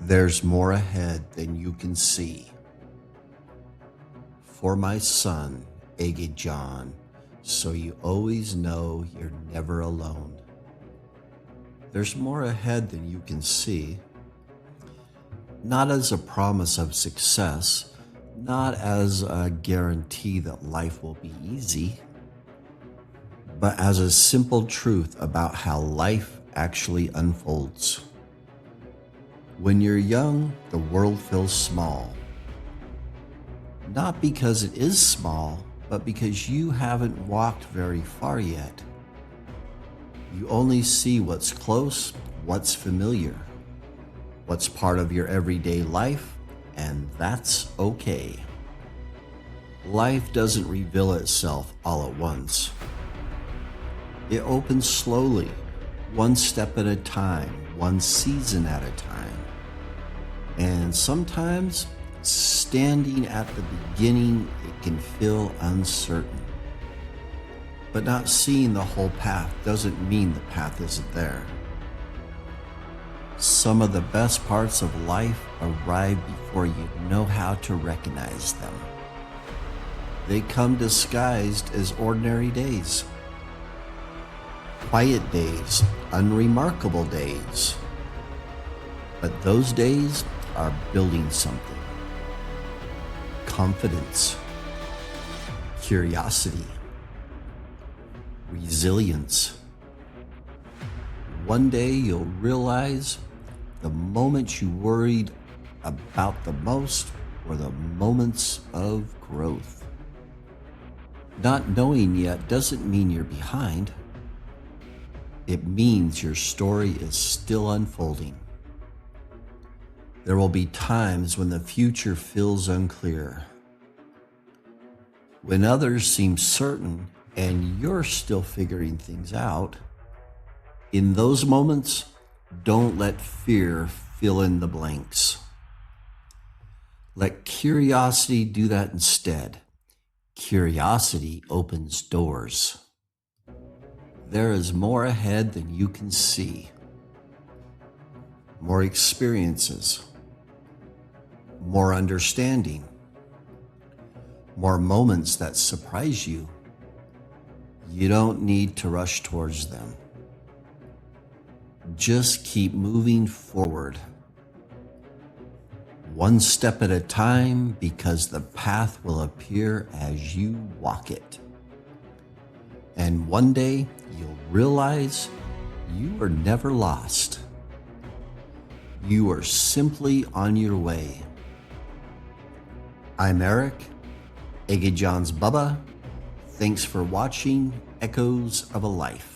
There's more ahead than you can see. For my son, Ege Can, so you always know you're never alone. There's more ahead than you can see. Not as a promise of success, not as a guarantee that life will be easy, but as a simple truth about how life actually unfolds. When you're young, the world feels small. Not because it is small, but because you haven't walked very far yet. You only see what's close, what's familiar, what's part of your everyday life, and that's okay. Life doesn't reveal itself all at once. It opens slowly, one step at a time, one season at a time. And sometimes, standing at the beginning, it can feel uncertain. But not seeing the whole path doesn't mean the path isn't there. Some of the best parts of life arrive before you know how to recognize them. They come disguised as ordinary days. Quiet days, unremarkable days. But those days are building something. Confidence, curiosity, resilience. One day you'll realize the moments you worried about the most were the moments of growth. Not knowing yet doesn't mean you're behind. It means your story is still unfolding. There will be times when the future feels unclear, when others seem certain and you're still figuring things out. In those moments, don't let fear fill in the blanks. Let curiosity do that instead. Curiosity opens doors. There is more ahead than you can see. More experiences, more understanding, more moments that surprise you. You don't need to rush towards them. Just keep moving forward, one step at a time, because the path will appear as you walk it. And one day you'll realize you were never lost. You are simply on your way. I'm Eric, Ege Can's Bubba. Thanks for watching Echoes of a Life.